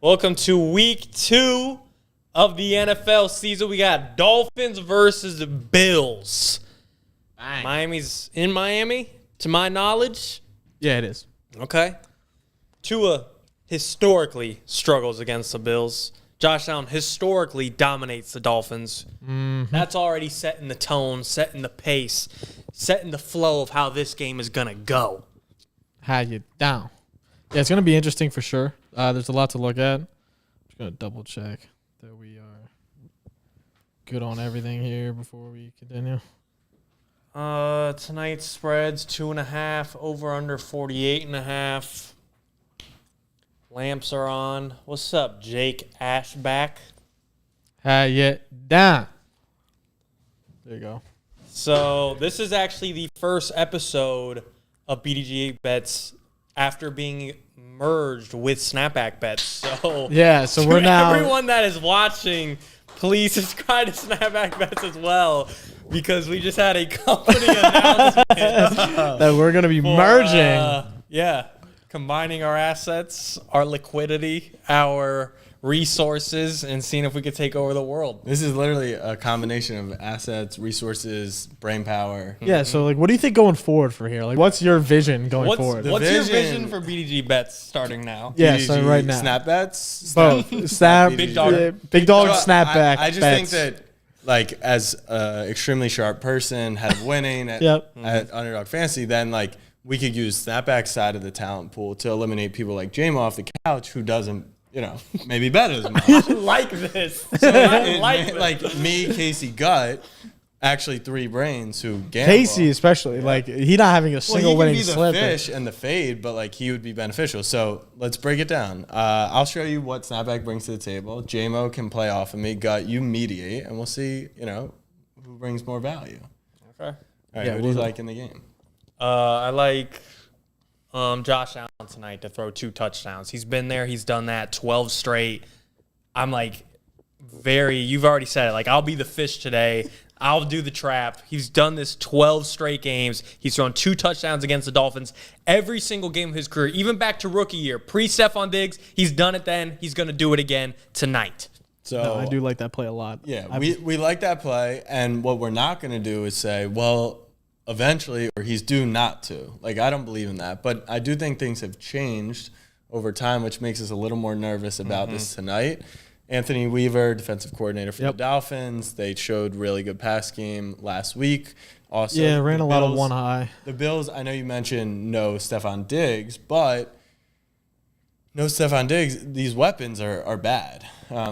Welcome to week 2 of the NFL season. We got Dolphins versus the Bills. Bang. Miami's in Miami, to my knowledge. Yeah, it is. Okay. Tua historically struggles against the Bills. Josh Allen historically dominates the Dolphins. That's already setting the tone, setting the pace, setting the flow of how this game is going to go. How you down? Yeah, it's going to be interesting for sure. There's a lot to look at. I'm just going to double check that we are good on everything here before we continue. Tonight's spreads 2.5, over under 48.5. Lamps are on. What's up, Jake Ashback? How you down? There you go. So this is actually the first episode of BDGE Bets after being merged with Snapback Bets. So Yeah, so we're now. everyone that is watching, please subscribe to Snapback Bets as well, because we just had a company announcement that we're going to be for, merging. combining our assets, our liquidity, our resources, and seeing if we could take over the world. This is literally a combination of assets, resources, brain power. Yeah, so like, what do you think going forward for here? Like, what's your vision going forward? What's your vision vision for BDG Bets starting now? Yeah, so right now. Snap bets? Both. Snap, Big dog. big dog, So snapback. I just bets. think that, like, as an extremely sharp person, head of winning at, Yep. at Underdog Fantasy, then, like, we could use Snapback side of the talent pool to eliminate people like Jamo off the couch who doesn't, maybe bet as much. I like this. Like me, Casey Gutt, actually 3 brains who gamble. Casey, especially, like, he not having a single he winning could be the slip. fish and the fade, but like he would be beneficial. So let's break it down. I'll show you what Snapback brings to the table. JMO can play off of me. Gutt, you mediate, and we'll see, who brings more value. Okay. All right, Yeah, who do you like in the game? I like Josh Allen tonight to throw 2 touchdowns. He's been there. He's done that 12 straight. I'm like you've already said it. Like, I'll be the fish today. I'll do the trap. He's done this 12 straight games. He's thrown 2 touchdowns against the Dolphins every single game of his career, even back to rookie year. Pre-Stephon Diggs, he's done it then. He's going to do it again tonight. So No, I do like that play a lot. Yeah, we like that play, and what we're not going to do is say, well, eventually, or he's due not to. Like, I don't believe in that. But I do think things have changed over time, which makes us a little more nervous about this tonight. Anthony Weaver, defensive coordinator for the Dolphins, they showed really good pass game last week. Also, Yeah, ran a lot of Bills- one high. The Bills, I know you mentioned no Stephon Diggs, but no Stephon Diggs, these weapons are bad.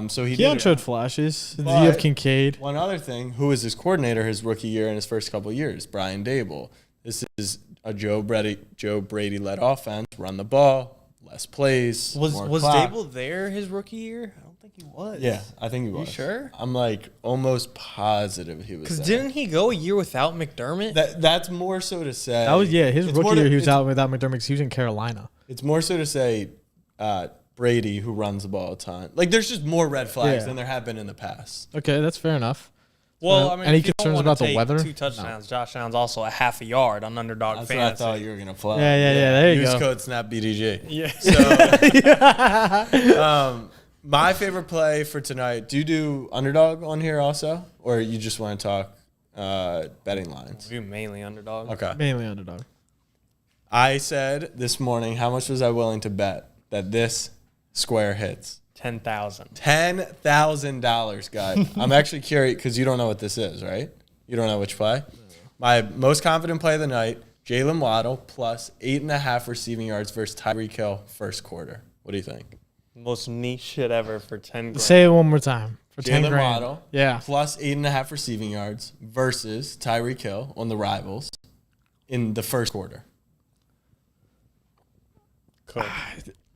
So he Keon did showed flashes. You But- have Kincaid. One other thing, who was his coordinator his rookie year and his first couple of years? Brian Dable. This is a Joe Brady led offense. Run the ball, less plays. Was more clock. Dable there his rookie year? I don't think he was. Yeah, I think he was. sure? I'm like almost positive he was. Because there. didn't he go a year without McDermott? That's more so to say. That was his it's more rookie to- year. He was it's- out without McDermott because he was in Carolina. It's more so to say Brady, who runs the ball a ton. Like, there's just more red flags Yeah. than there have been in the past. Okay, that's fair enough. Well, I mean, Any if you don't concerns wanna about the take weather? 2 touchdowns. Josh Allen's also a half a yard on Underdog That's what I Fantasy. thought you were gonna play. Yeah, there you Use go. code SNAPBDG. Yeah. So, my favorite play for tonight. Do you do Underdog on here also, or you just want to talk betting lines? You mainly Underdog. Okay. Mainly underdog. I said this morning, how much was I willing to bet that this square hits? 10,000. $10,000, guy. I'm actually curious because you don't know what this is, right? You don't know which play. My most confident play of the night: Jalen Waddle plus 8.5 receiving yards versus Tyreek Hill first quarter. What do you think? Most niche shit ever for 10 grand. Say it one more time for 10 Jalen grand. Waddle Yeah. plus 8.5 receiving yards versus Tyreek Hill on the Rivals in the first quarter. Cool.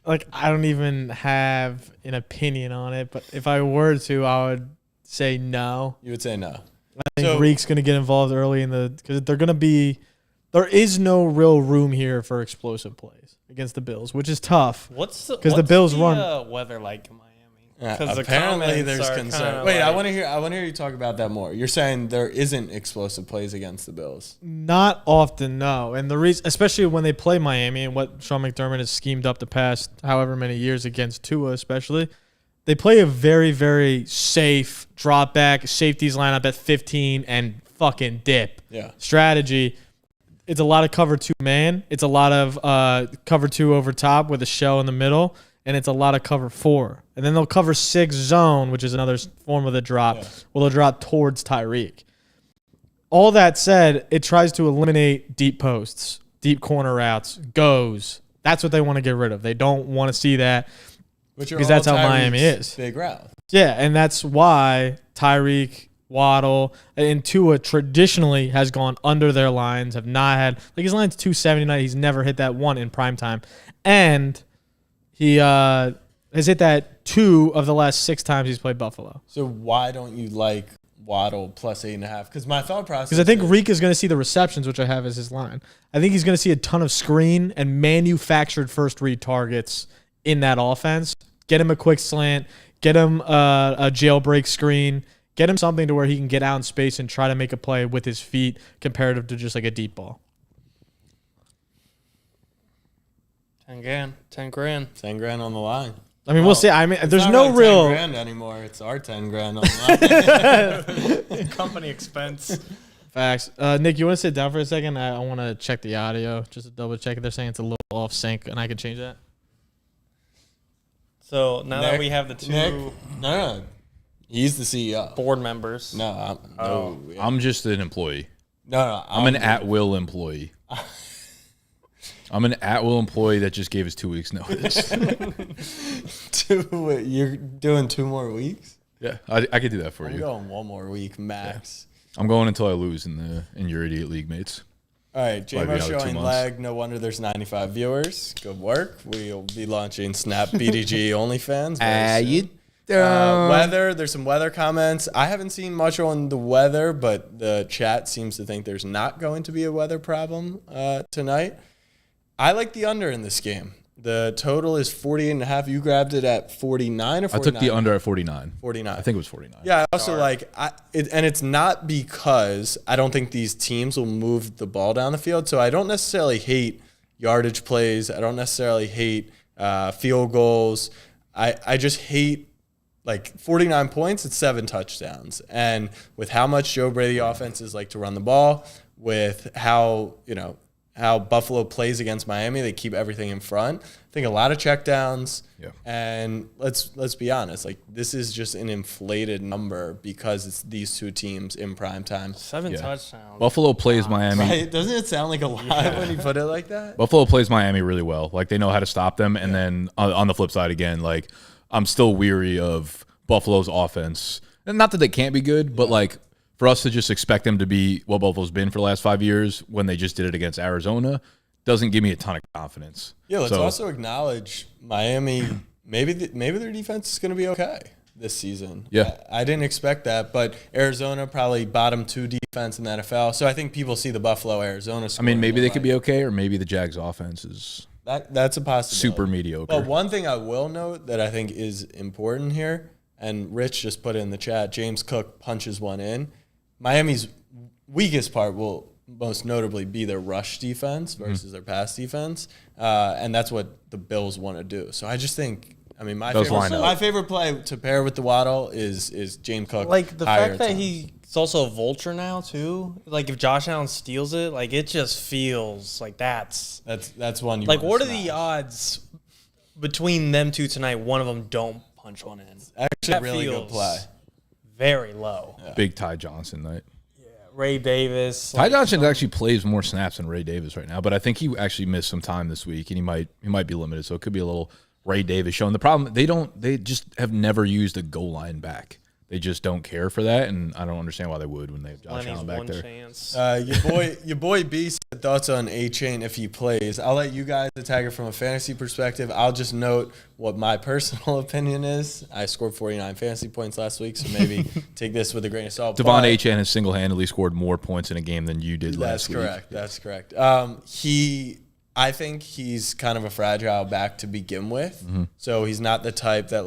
Like, I don't even have an opinion on it, but if I were to, I would say no. You would say no. I think Reek's going to get involved early because they're going to be. There is no real room here for explosive plays against the Bills, which is tough. What's the Bills run- weather like in Miami? 'Cause apparently the there's comments are concern. kinda Wait, I like- want to hear you talk about that more. You're saying there isn't explosive plays against the Bills. Not often, no. And the reason, especially when they play Miami and what Sean McDermott has schemed up the past however many years against Tua, especially, they play a very, very safe drop back, safeties line up at 15 and fucking dip strategy. It's a lot of cover 2 man. It's a lot of cover 2 over top with a shell in the middle. And it's a lot of cover 4. And then they'll cover 6 zone, which is another form of the drop. Yeah. Well, they'll drop towards Tyreek. All that said, it tries to eliminate deep posts, deep corner routes, goes. That's what they want to get rid of. They don't want to see that because that's how Miami is. Big route. Yeah, and that's why Tyreek, Waddle, and Tua traditionally has gone under their lines, have not had – like his line's 279. He's never hit that one in prime time. And – he has hit that 2 of the last 6 times he's played Buffalo. So why don't you like Waddle plus 8.5? Because my thought process. Because I think Reek is going to see the receptions, which I have as his line. I think he's going to see a ton of screen and manufactured first read targets in that offense. Get him a quick slant. Get him a jailbreak screen. Get him something to where he can get out in space and try to make a play with his feet, comparative to just like a deep ball. 10 grand. 10 grand. 10 grand on the line. I mean, we'll see. I mean, there's not no really real 10 grand anymore. It's our 10 grand on the line. Company expense. Facts. Nick, you want to sit down for a second? I want to check the audio, just to double check. They're saying it's a little off sync, and I can change that. So now that we have the 2 no, he's the CEO. board members. No, I'm just an employee. No, I'm an at-will employee. I'm an at-will employee that just gave us 2 weeks' notice. You're doing 2 more weeks? Yeah, I could do that for I'm you. going 1 more week max. I'm going until I lose in your idiot league mates. All right, Might be JMO out 2 showing months. lag. No wonder there's 95 viewers. Good work. We'll be launching Snap BDGE OnlyFans. Weather. There's some weather comments. I haven't seen much on the weather, but the chat seems to think there's not going to be a weather problem tonight. I like the under in this game. The total is 48.5. You grabbed it at 49 or 49? I took the under at 49. 49. I think it was 49. Yeah, I also and it's not because I don't think these teams will move the ball down the field. So I don't necessarily hate yardage plays. I don't necessarily hate field goals. I just hate like 49 points. It's 7 touchdowns. And with how much Joe Brady offenses like to run the ball, with how Buffalo plays against Miami, they keep everything in front. I think a lot of checkdowns. Yeah. And let's be honest, like this is just an inflated number because it's these 2 teams in prime time. 7 touchdowns. Buffalo plays Miami. Right? Doesn't it sound like a lot when you put it like that? Buffalo plays Miami really well. Like they know how to stop them. And then on the flip side again, like I'm still weary of Buffalo's offense. And not that they can't be good, but like for us to just expect them to be what Buffalo's been for the last 5 years when they just did it against Arizona doesn't give me a ton of confidence. Yeah, let's also acknowledge Miami. Maybe their defense is going to be okay this season. Yeah. I didn't expect that, but Arizona probably bottom 2 defense in the NFL. So I think people see the Buffalo-Arizona score. I mean, maybe they could be okay, or maybe the Jags offense is that's a possibility. super mediocre. But one thing I will note that I think is important here, and Rich just put it in the chat, James Cook punches one in. Miami's weakest part will most notably be their rush defense versus their pass defense, and that's what the Bills want to do. So I just think, I mean, my favorite play to pair with the Waddle is James Cook. Like the fact that he's also a vulture now too. Like if Josh Allen steals it, like it just feels like that's one. Like what are the odds between them 2 tonight? One of them don't punch one in. Actually, a really good play. Very low. Yeah. Big Ty Johnson night. Yeah, Ray Davis. Ty Johnson actually plays more snaps than Ray Davis right now, but I think he actually missed some time this week, and he might be limited. So it could be a little Ray Davis showing. The problem they just have never used a goal line back. They just don't care for that, and I don't understand why they would when they have Josh Allen back there. Chance. Your boy B said thoughts on Achane if he plays. I'll let you guys attack it from a fantasy perspective. I'll just note what my personal opinion is. I scored 49 fantasy points last week, so maybe take this with a grain of salt. Devon Achane has single-handedly scored more points in a game than you did last week. That's correct. I think he's kind of a fragile back to begin with, so he's not the type that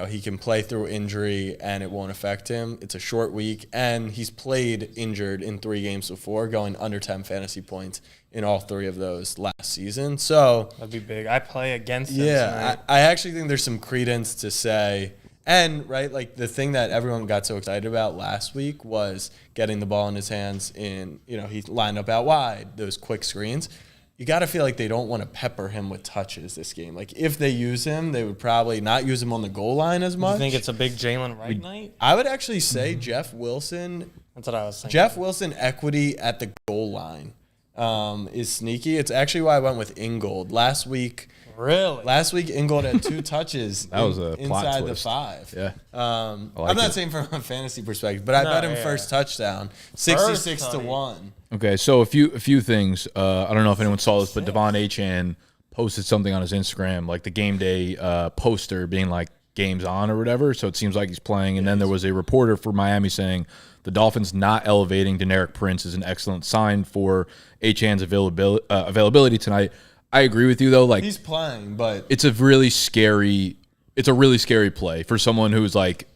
he can play through injury and it won't affect him. It's a short week, and he's played injured in 3 games before, going under 10 fantasy points in all 3 of those last season. So that'd be big. I play against him tonight. I actually think there's some credence to say, and right, like the thing that everyone got so excited about last week was getting the ball in his hands in, he lined up out wide, those quick screens. You got to feel like they don't want to pepper him with touches this game. Like, if they use him, they would probably not use him on the goal line as much. You think it's a big Jalen Wright night? I would actually say Jeff Wilson. That's what I was thinking. Jeff Wilson equity at the goal line is sneaky. It's actually why I went with Ingold. Last week, Ingold had 2 touches that was a plot inside twist. the 5. Yeah. I'm not saying from a fantasy perspective, but I bet him first touchdown, 66 to 1. Okay, so a few things. I don't know if anyone saw this, but Devon Achane posted something on his Instagram, like the game day poster being like games on or whatever. So it seems like he's playing. And then there was a reporter for Miami saying the Dolphins not elevating Deneric Prince is an excellent sign for Achane's availability tonight. I agree with you though. Like, he's playing, but it's a really scary play for someone who's like,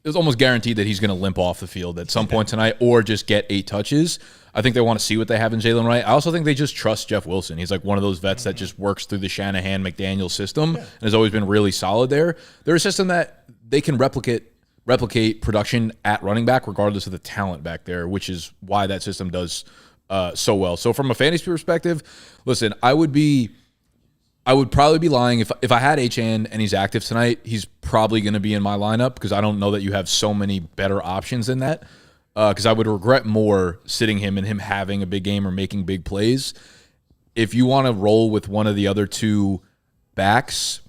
it's almost guaranteed that he's going to limp off the field at some point tonight or just get 8 touches. I think they want to see what they have in Jalen Wright. I also think they just trust Jeff Wilson. He's like one of those vets that just works through the Shanahan-McDaniel system and has always been really solid there. They're a system that they can replicate production at running back regardless of the talent back there, which is why that system does so well. So from a fantasy perspective, listen, I would probably be lying if I had Achane and he's active tonight. He's probably going to be in my lineup because I don't know that you have so many better options than that. Because I would regret more sitting him and him having a big game or making big plays. If you want to roll with one of the other 2 backs,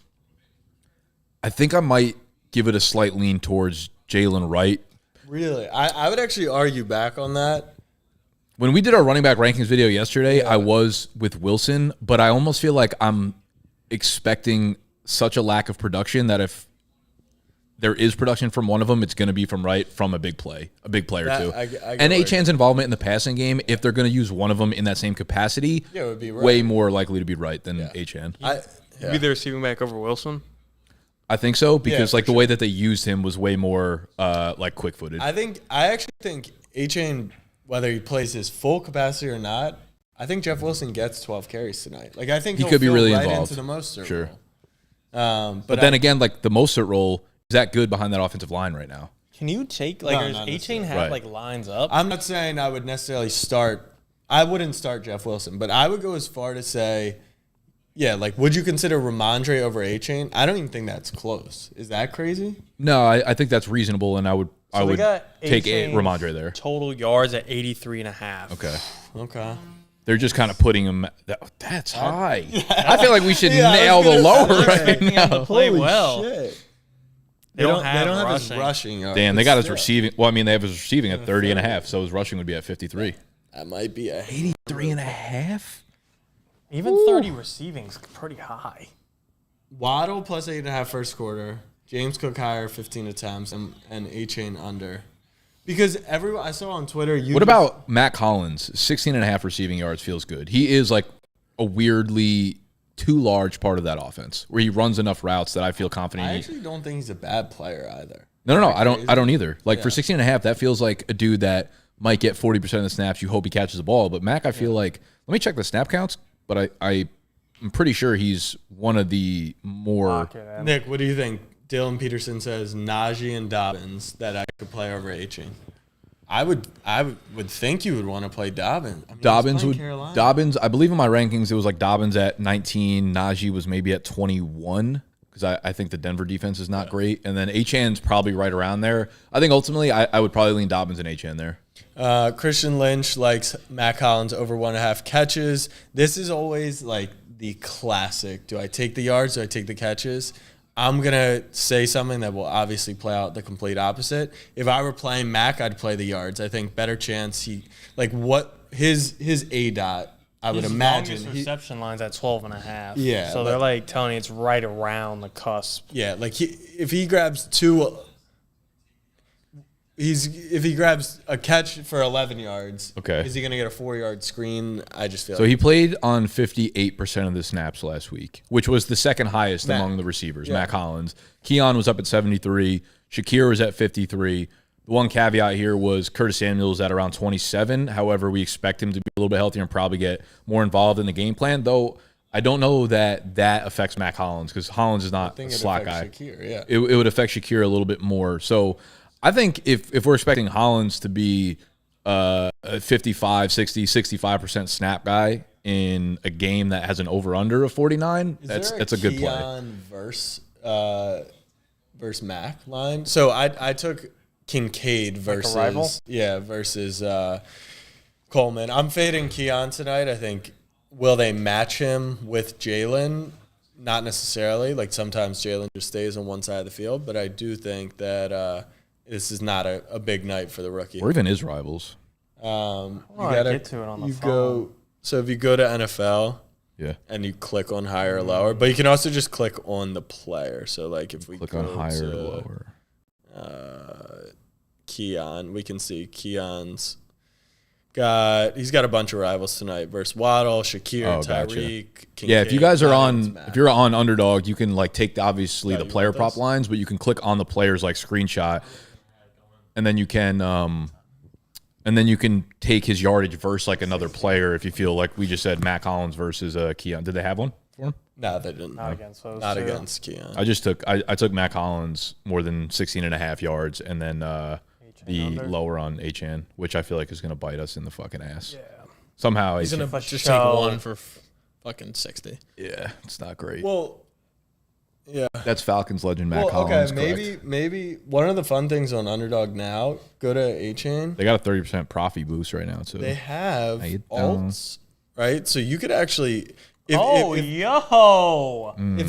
I think I might give it a slight lean towards Jalen Wright. Really, I would actually argue back on that. When we did our running back rankings video yesterday, I was with Wilson, but I almost feel like I'm expecting such a lack of production that if there is production from one of them, it's going to be from Wright from a big player too. And Achane's involvement in the passing game, if they're going to use one of them in that same capacity, it would be Wright. Way more likely to be Wright than Achane. Be the receiving back over Wilson? I think so because the way that they used him was way more like quick-footed. I actually think Achane, whether he plays his full capacity or not, I think Jeff Wilson gets 12 carries tonight. Like, I think he could be really right involved into the Mostert sure. role. But then again, like the Mostert role is that good behind that offensive line right now. Can you take like Achane have like lines up? I'm not saying I would necessarily start. I wouldn't start Jeff Wilson, but I would go as far to say, like, would you consider Ramondre over Achane? I don't even think that's close. Is that crazy? No, I think that's reasonable, and I would take Ramondre there. Total yards at 83.5. Okay. They're just kind of putting him. That's high. I feel like we should nail the lower right now. To play well. Shit. They don't have his rushing. Damn, they got his receiving. Well, I mean, they have his receiving at 30.5, so his rushing would be at 53. That might be a 83.5. Even 30 receiving's pretty high. Waddle plus 8.5 first quarter. James Cook higher 15 attempts and Achane under. Because everyone I saw on Twitter. What about Matt Collins? 16.5 receiving yards feels good. He is like a weirdly too large part of that offense where he runs enough routes that I feel confident. I actually don't think he's a bad player either. No. I don't either. Like for 16.5, that feels like a dude that might get 40% of the snaps. You hope he catches the ball. But Mac, I feel like, let me check the snap counts, but I'm pretty sure he's one of the more. Nick, what do you think? Dylan Peterson says Najee and Dobbins that I could play over Achane. I would think you would want to play Dobbins. I mean, Dobbins. I believe in my rankings it was like Dobbins at 19, Najee was maybe at 21 because I think the Denver defense is not great, and then Achane's probably right around there. I think ultimately I would probably lean Dobbins and Achane there. Christian Lynch likes Matt Collins over 1.5 catches. This is always like the classic. Do I take the yards? Do I take the catches? I'm going to say something that will obviously play out the complete opposite. If I were playing Mac, I'd play the yards. I think better chance his ADOT, I would imagine. His reception line's at 12.5. Yeah. So they're like telling you it's right around the cusp. Yeah, like if he grabs 2, if he grabs a catch for 11 yards, Okay. is he going to get a 4-yard screen? I just feel So he played on 58% of the snaps last week, which was the second highest Mac. among the receivers. Yeah. Mac Hollins. Keon was up at 73. Shakir was at 53. The one caveat here was Curtis Samuel's at around 27. However, we expect him to be a little bit healthier and probably get more involved in the game plan, though I don't know that affects Mac Hollins because Hollins is not a slot guy. Shakir, yeah. It would affect Shakir a little bit more. So I think if we're expecting Hollins to be a 55, 60, 65% snap guy in a game that has an over-under of 49, that's a good play. Keon versus Mac line. So I took Kincaid versus Coleman. I'm fading Keon tonight. I think will they match him with Jalen? Not necessarily. Like sometimes Jalen just stays on one side of the field, but I do think that this is not a big night for the rookie. Or even his rivals. You gotta get to it on the phone. go. So if you go to NFL, Yeah. and you click on higher or lower, but you can also just click on the player. So like if we Click go on higher to, or lower. Keon, we can see Keon's he's got a bunch of rivals tonight versus Waddle, Shakir, Oh, gotcha. Tyreek. Kincaid, Yeah, if you guys are Dobbins, on, Mac. if you're on Underdog, you can like take obviously the you player want prop this? lines, but you can click on the players like screenshot, and then you can take his yardage versus like another player if you feel like we just said Mac Hollins versus Keon. Did they have one for him? No, they didn't. Not against those Not two. against Keon. I took Mac Hollins more than 16.5 yards, and then the under? lower on Achane, which I feel like is going to bite us in the fucking ass. Yeah. Somehow, He's gonna For just show. take one for fucking 60. yeah, it's not great. Well, yeah. That's Falcons legend Mac Well, Hollins. okay, correct. maybe one of the fun things on Underdog now, go to A-Chain. They got a 30% profit boost right now too. They have How you doing? alts, right? So you could actually, if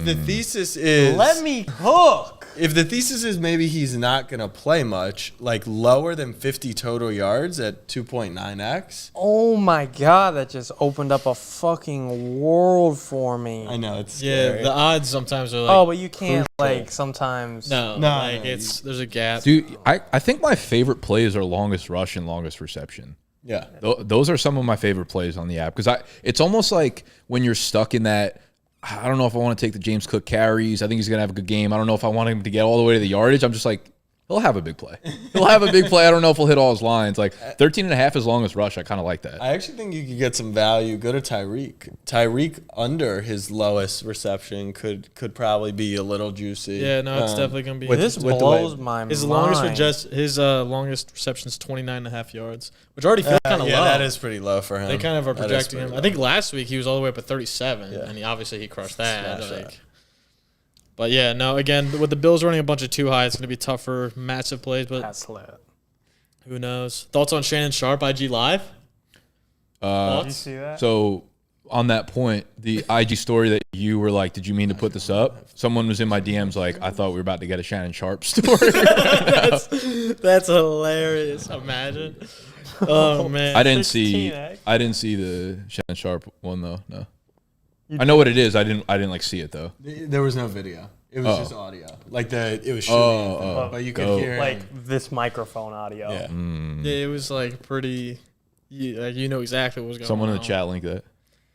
the thesis is Let me hook. If the thesis is maybe he's not going to play much, like lower than 50 total yards at 2.9x. Oh my god, that just opened up a fucking world for me. I know it's Yeah, scary. the odds sometimes are like. Oh, but you can't like sometimes. no, No, like no, there's a gap. Dude, I think my favorite plays are longest rush and longest reception. Yeah. Those are some of my favorite plays on the app because it's almost like when you're stuck in that. I don't know if I want to take the James Cook carries. I think he's gonna have a good game. I don't know if I want him to get all the way to the yardage. I'm just like, he'll have a big play. He'll have a big play. I don't know if he'll hit all his lines. Like 13.5 is longest rush. I kind of like that. I actually think you could get some value. Go to Tyreek. Tyreek under his lowest reception could probably be a little juicy. Yeah, no, it's definitely gonna be. This with the way- blows my His mind. longest reception is 29.5 yards, which already feels kind of yeah, low. that is pretty low for him. They kind of are That is projecting pretty him. low. I think last week he was all the way up at 37, Yeah. and obviously he crushed that. Smashed Like, that. but yeah, no. Again, with the Bills running a bunch of too high, it's going to be tough for massive plays. But That's lit. who knows? Thoughts on Shannon Sharp IG Live? Did you Thoughts? see that? So on that point, the IG story that you were like, did you mean to put this up? Someone was in my DMs like, I thought we were about to get a Shannon Sharp story. That's hilarious. Imagine. Oh man. I didn't see 16X. the Shannon Sharp one though. No. I know what it is. I didn't like see it though. There was no video. It was just audio. Like it was Oh, shooting, but you could dope. hear Like him. this microphone audio. Yeah. Yeah, it was like pretty. You know exactly what was going on. Someone in the chat link that.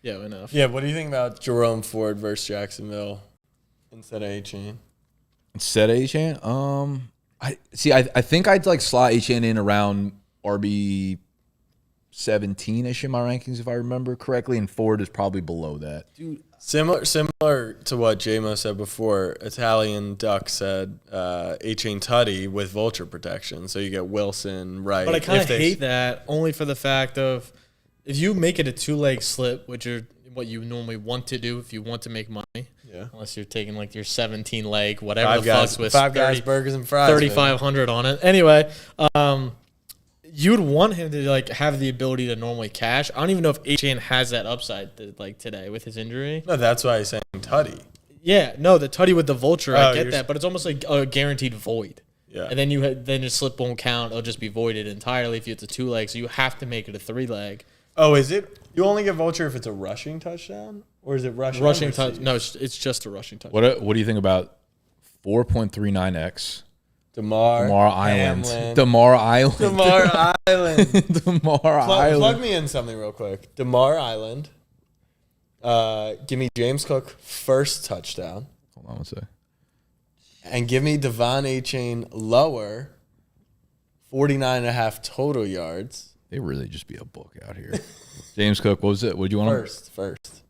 Yeah, enough. Yeah, what do you think about Jerome Ford versus Jacksonville instead of A-Chain? Instead of Achane, I think I'd like slot Achane in around RB 17ish in my rankings if I remember correctly, and Ford is probably below that. Similar to what JMO said before, Italian Duck said A-Chain Tutty with vulture protection. So you get Wilson, right? But I kind of hate that only for the fact of if you make it a 2-leg slip, which are what you normally want to do if you want to make money. Yeah. Unless you're taking like your 17 leg, whatever Five the guys, fuck's with five guys, burgers and fries. 3,500 on it. Anyway, you'd want him to like have the ability to normally cash. I don't even know if Achane has that upside like today with his injury. No, that's why he's saying Tutty. Yeah, no, the tutty with the vulture, I Oh, get you're that, but it's almost like a guaranteed void. Yeah. And then then your slip won't count; it'll just be voided entirely if it's a 2-leg. So you have to make it a 3-leg. Oh, is it? You only get vulture if it's a rushing touchdown, or is it rushing? Rushing and touch? receive? No, it's just a rushing touch. What do you think about 4.39x DeMar Island. Hamlin. DeMar Island. DeMar Island. DeMar Island. Plug me in something real quick. DeMar Island. Give me James Cook first touchdown. Hold on one sec. And give me Devon Achane lower, 49.5 total yards. They really just be a book out here. James Cook, what was it? What do you want? First.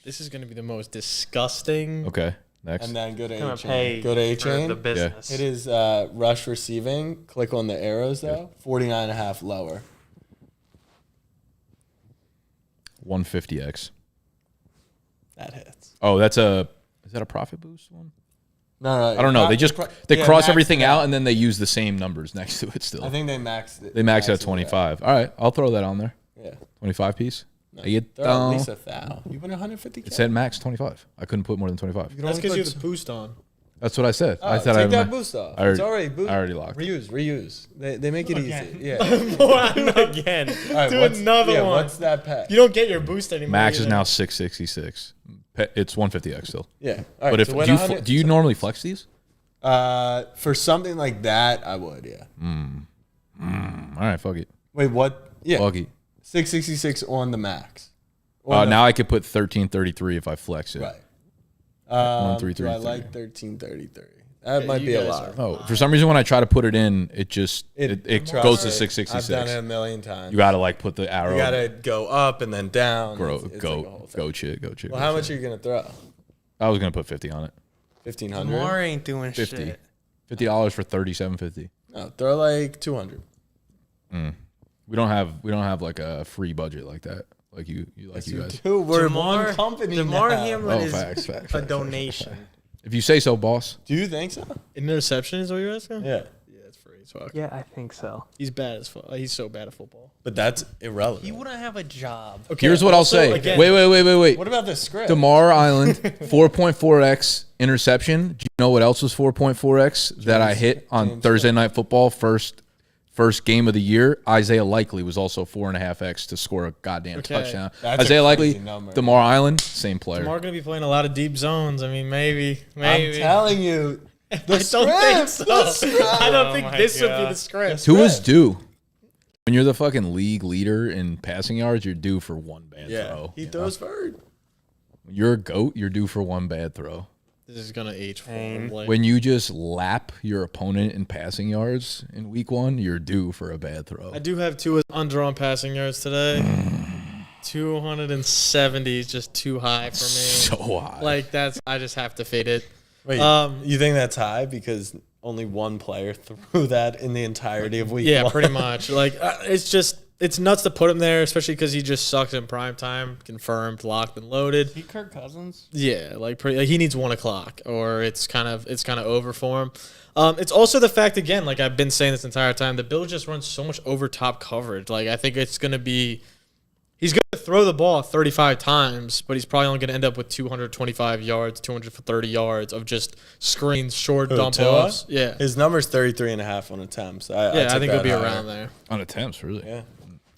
This is going to be the most disgusting. Okay, next. And then go to Gonna pay Achane. Go to for the Achane. business. It is rush receiving. Click on the arrows though. 49.5 lower. 150x. That hits. Oh, is that a profit boost one? No. I don't know. They just they yeah, cross maxed everything it out and then they use the same numbers next to it still. I think they maxed it. They maxed it at maxed 25. All right, I'll throw that on there. Yeah. 25 piece. No, I get throw at down. least 1,000. You win 150K. It said max 25. I couldn't put more than 25. That's because you have the boost on. That's what I said. Oh, I said take I that boost off. I it's already boosted. I already locked. Reuse. They make it easy. Yeah. Again. All right, Do another one. What's that pay? You don't get your boost anymore. Max is either. now 666. It's 150x still. Yeah. All right, But if to win do you 100 do you normally flex these? for something like that, I would. Yeah. All right, fuck it. Wait, what? Yeah. Fuck it. 666 on the max. On the- Now I could put 1333 if I flex it. Right. 1333. Do I like 1333? That might you be a guys lot. Oh, for some reason when I try to put it in, it just it Trust goes to me, 666. I've done it a million times. You gotta like put the arrow. You gotta go up and then down. Go It's like a whole thing. chit. Well, how much are you gonna throw? I was gonna put 50 on it. 1,500. Lamar ain't doing 50. shit. $50 for 37.50. No, throw like 200. We don't have like a free budget like that. Like you guys. Dude, we're one company DeMar now. Hamlin Oh, is facts. a donation. If you say so, boss. Do you think so? Interception is what you're asking? Yeah. Yeah, it's free as fuck. Yeah, I think so. He's bad as fuck. He's so bad at football. But that's irrelevant. He wouldn't have a job. Okay. Here's what I'll also, say. again- Wait. What about the script? DeMar Island, 4.4x interception. Do you know what else was 4.4x that I hit on James Thursday Night Football first game of the year? Isaiah Likely was also 4.5x to score a goddamn Okay. touchdown. That's a Isaiah Likely, crazy number. DeMar Island, same player. DeMar gonna be playing a lot of deep zones. I mean, maybe. I'm telling you. The I don't think so. The script. I don't Oh think my this would be God. the script. Who is due? When you're the fucking league leader in passing yards, you're due for one bad Yeah. throw. He you know? throws third. When you're a GOAT, you're due for one bad throw. This is gonna age Pain. horribly. When you just lap your opponent in passing yards in week 1, you're due for a bad throw. I do have two undrawn passing yards today. 270 is just too high for me. So high. Like I just have to fade it. Wait, you think that's high because only one player threw that in the entirety of week Yeah, one? pretty much. Like it's nuts to put him there, especially because he just sucks in prime time. Confirmed, locked, and loaded. He Kirk Cousins? Yeah, like he needs 1 o'clock, or it's kind of over for him. It's also the fact, again, like I've been saying this entire time, the Bills just run so much over top coverage. Like I think it's gonna be, he's gonna throw the ball 35 times, but he's probably only gonna end up with 225 yards, 230 yards of just screens, short Who, dump Tua? offs. Yeah, His number's 33.5 on attempts. I think it'll be around there. On attempts, really. Yeah.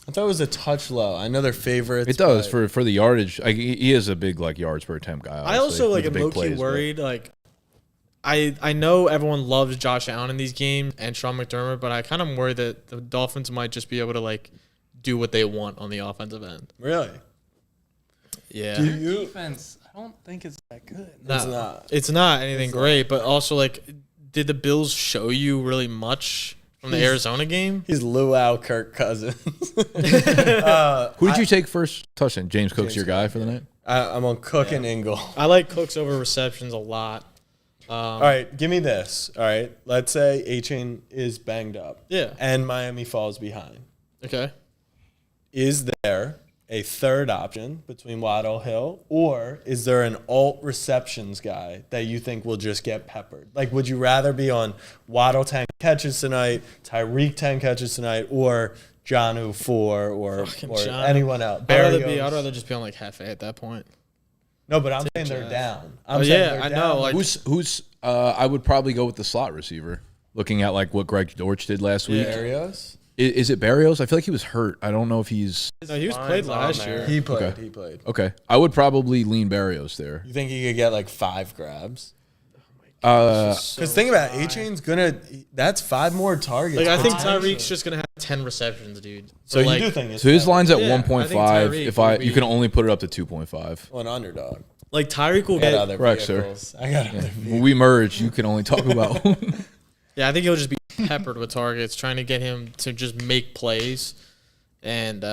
I thought it was a touch low. I know they're favorites. It does but for the yardage. Like, he is a big like yards per attempt guy. I also obviously, with am the big low key plays, but- worried. Like, I know everyone loves Josh Allen in these games and Sean McDermott, but I kind of worry that the Dolphins might just be able to like do what they want on the offensive end. Really? Yeah, Do you? Defense, I don't think it's that good. It's not. It's not anything great, but also like, did the Bills show you really much from the Arizona game? He's luau Kirk Cousins. Who did you take first touchdown? James Cook's your guy for the night? I'm on Cook and Ingle. I like Cooks over receptions a lot. All right, give me this. All right, let's say Achane is banged up. Yeah. And Miami falls behind. Okay. Is there a third option between Waddle Hill, or is there an alt receptions guy that you think will just get peppered? Like, would you rather be on Waddle 10 catches tonight, Tyreek 10 catches tonight, or Jonnu 4, or Jonnu. anyone else? I'd rather just be on like half A at that point. No, but I'm saying they're down. I'm Oh, saying yeah, they're I down. know, like- Who's I would probably go with the slot receiver. Looking at like what Greg Dortch did last week. Barrios? Is it Barrios? I feel like he was hurt. I don't know if he's No, he was Mine's played on last there. year. He played. Okay. He played. okay. I would probably lean Barrios there. You think he could get like 5 grabs? Because think about it, Achane's that's 5 more targets. Like I think potentially. Tyreek's just gonna have 10 receptions, dude. So like, you do think it's So his better. line's at Yeah, I 1.5. think Tyreek If will you can be- only put it up to 2.5. Well, an underdog. like Tyreek will I got get. other Correct, sir. vehicles. I got other vehicles. When we merge, you can only talk about. Yeah, I think he'll just be peppered with targets, trying to get him to just make plays. And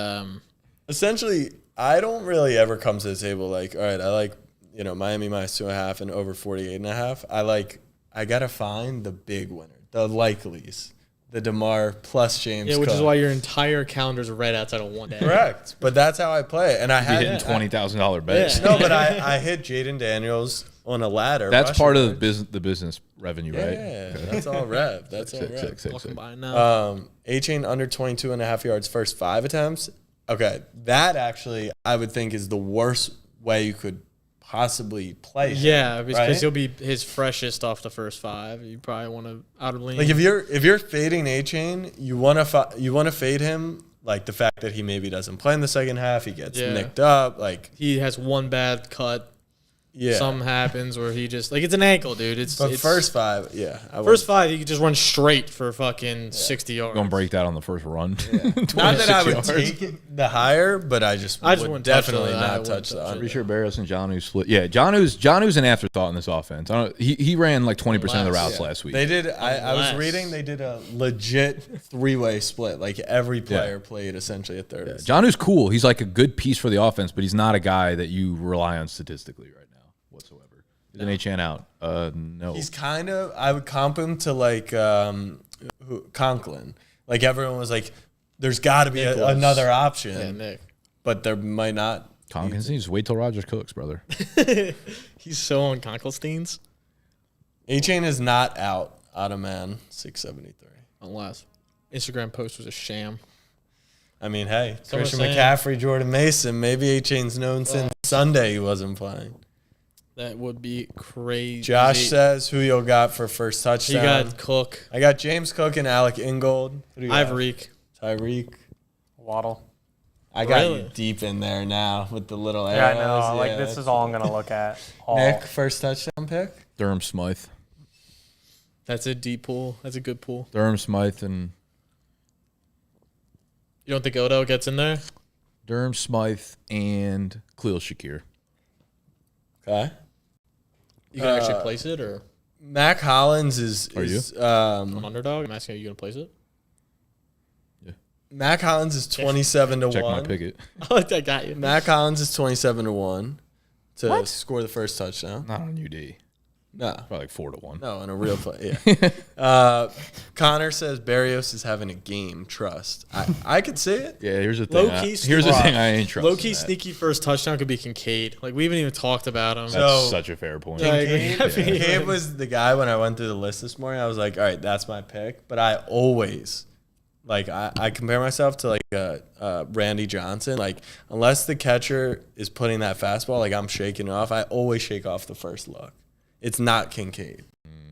Essentially, I don't really ever come to the table like, all right, I like, Miami -2.5 and over 48.5. I gotta find the big winner, the likelies, the DeMar plus James. yeah, which is Cook. why your entire calendar's right outside of one day. Correct, but that's how I play, and I Be had hitting $20,000 bets. Yeah. no, but I hit Jaden Daniels on a ladder. That's rushing part of yards. the business revenue, Yeah, right? that's all rev. That's all Sick, rev. sick, sick, Walking sick. by now. Achane under 22.5 yards first 5 attempts. Okay, that actually I would think is the worst way you could possibly play him, Yeah, because right? he'll be his freshest off the first 5. You probably want to out of lean. Like if you're fading Achane, you want to fade him like the fact that he maybe doesn't play in the second half, he gets nicked up, like he has one bad cut. yeah. Something happens where he just it's an ankle, dude. It's First 5, yeah. first 5 he could just run straight for fucking 60 yards. Gonna break that on the first run. not that I 26 would yards. take it the higher, but I just would wouldn't touch definitely it. I not wouldn't touch the touch it. under. Pretty sure Barrios and Johnu split. Yeah, Johnu's an afterthought in this offense. I don't. He ran like 20% of the routes last week. They did. I was Unless- reading they did a legit 3-way split. Like every player played essentially a third. Johnu's cool. He's like a good piece for the offense, but he's not a guy that you rely on statistically right now whatsoever. Is an Achane out? No. He's kind of. I would comp him to like Conklin. Like everyone was like, "There's got to be another option," Yeah, Nick. but there might not. Tompkins needs to wait till Rogers cooks, brother. He's so on Conkelstein's. Achane is not out. Ottoman 673. Unless Instagram post was a sham. I mean, hey, Someone's Christian saying- McCaffrey, Jordan Mason. Maybe Achane's known since Sunday he wasn't playing. That would be crazy. Josh says who you'll got for first he touchdown. got Cook. I got James Cook and Alec Ingold. Who do you got? Tyreek. Tyreek. Waddle. I got Really? you deep in there now with the little Yeah, I arrows. know. Like Yeah, this that's- is all I'm gonna look at. All. Nick, first touchdown pick. Durham Smythe. That's a deep pool. That's a good pool. Durham Smythe and You don't think Odo gets in there? Durham Smythe and Khalil Shakir. Okay. You can actually place it or Mac Hollins is. Are you? on Underdog? I'm asking, are you going to place it? Mac Hollins is 27 to Check 1. my picket. I like that guy. Mac Hollins is 27 to 1 to score the first touchdown. Not on UD. No. Probably like 4 to 1. No, in a real play. Yeah. Connor says Barrios is having a game. Trust. I could see it. Yeah, here's the thing. Low-key Here's the thing. I ain't trusting. Low-key that. sneaky first touchdown could be Kincaid. Like, we haven't even talked about him. That's So- such a fair point. Yeah, Kincaid was the guy when I went through the list this morning. I was like, all right, that's my pick. But I always, like, I compare myself to like Randy Johnson. Like, unless the catcher is putting that fastball, like I'm shaking it off. I always shake off the first look. It's not Kincaid.